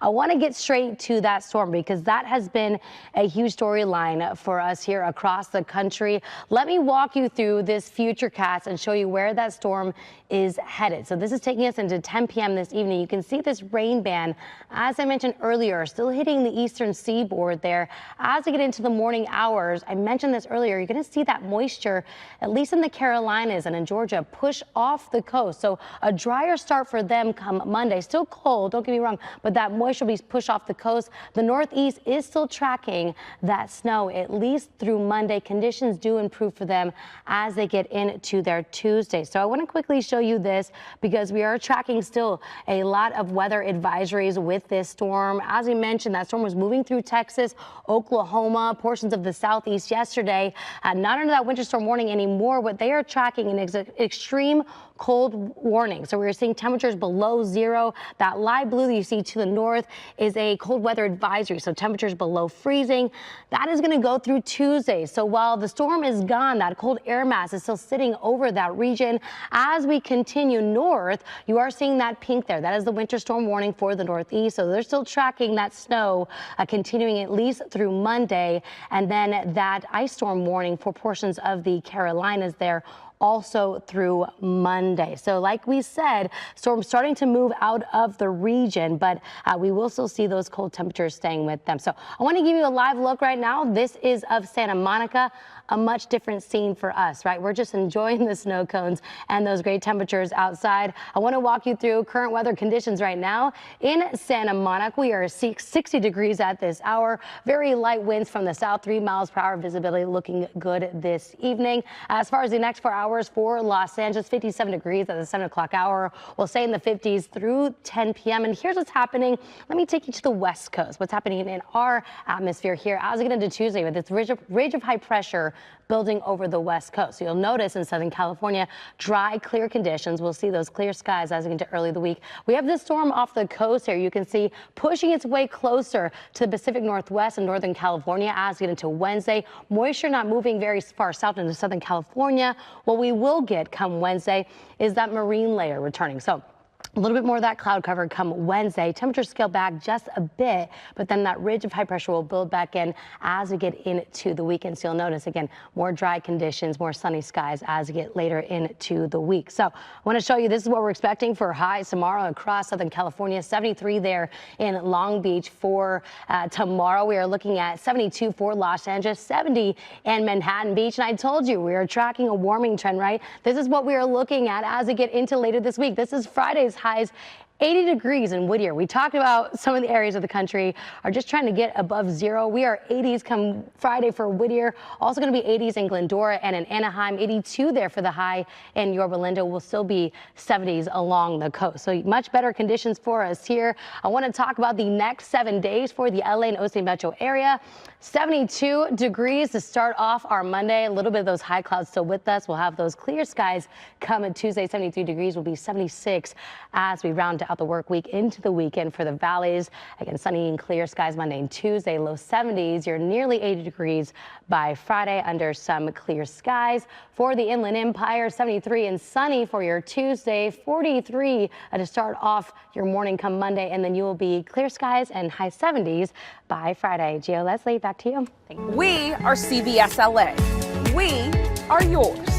I want to get straight to that storm because that has been a huge storyline for us here across the country. Let me walk you through this futurecast and show you where that storm is headed. So this is taking us into 10 p.m. this evening. You can see this rain band, as I mentioned earlier, still hitting the eastern seaboard there. As we get into the morning hours, I mentioned this earlier, you're going to see that moisture, at least in the Carolinas and in Georgia, push off the coast. So a drier start for them come Monday. Still cold, don't get me wrong, but that moisture will be pushed off the coast. The Northeast is still tracking that snow, at least through Monday. Conditions do improve for them as they get into their Tuesday. So I want to quickly show you this because we are tracking still a lot of weather advisories with this storm. As we mentioned, that storm was moving through Texas, Oklahoma, portions of the Southeast yesterday. Not under that winter storm warning anymore, but they are tracking an extreme cold warning. So we're seeing temperatures below zero. That light blue that you see to the north is a cold weather advisory. So temperatures below freezing. That is going to go through Tuesday. So while the storm is gone, that cold air mass is still sitting over that region. As we continue north, you are seeing that pink there. That is the winter storm warning for the Northeast. So they're still tracking that snow continuing at least through Monday. And then that ice storm warning for portions of the Carolinas there also through Monday. So like we said, storms starting to move out of the region, but we will still see those cold temperatures staying with them. So I want to give you a live look right now. This is of Santa Monica, a much different scene for us, right? We're just enjoying the snow cones and those great temperatures outside. I want to walk you through current weather conditions right now in Santa Monica. We are 60 degrees at this hour. Very light winds from the south, 3 miles per hour. Visibility looking good this evening. As far as the next 4 hours for Los Angeles, 57 degrees at the 7 o'clock hour. We'll stay in the 50s through 10 p.m. And here's what's happening. Let me take you to the West Coast. What's happening in our atmosphere here as we get into Tuesday with this ridge of high pressure building over the West Coast. So you'll notice in Southern California, dry, clear conditions. We'll see those clear skies as we get into early the week. We have this storm off the coast here. You can see pushing its way closer to the Pacific Northwest and Northern California as we get into Wednesday. Moisture not moving very far south into Southern California. What we will get come Wednesday is that marine layer returning. So a little bit more of that cloud cover come Wednesday. Temperatures scale back just a bit, but then that ridge of high pressure will build back in as we get into the weekend. So you'll notice, again, more dry conditions, more sunny skies as we get later into the week. So I want to show you this is what we're expecting for highs tomorrow across Southern California. 73 there in Long Beach for tomorrow. We are looking at 72 for Los Angeles, 70 in Manhattan Beach. And I told you we are tracking a warming trend, right? This is what we are looking at as we get into later this week. This is Friday's highs. 80 degrees in Whittier. We talked about some of the areas of the country are just trying to get above zero. We are 80s come Friday for Whittier. Also going to be 80s in Glendora and in Anaheim. 82 there for the high in Yorba Linda. Will still be 70s along the coast. So much better conditions for us here. I want to talk about the next 7 days for the LA and OC metro area. 72 degrees to start off our Monday. A little bit of those high clouds still with us. We'll have those clear skies come Tuesday. 73 degrees will be 76 as we round out the work week into the weekend for the valleys. Again, sunny and clear skies Monday and Tuesday, low 70s. You're nearly 80 degrees by Friday under some clear skies. For the Inland Empire, 73 and sunny for your Tuesday, 43 to start off your morning come Monday, and then you will be clear skies and high 70s by Friday. Gio Leslie, back to you. We are CBS LA. We are yours.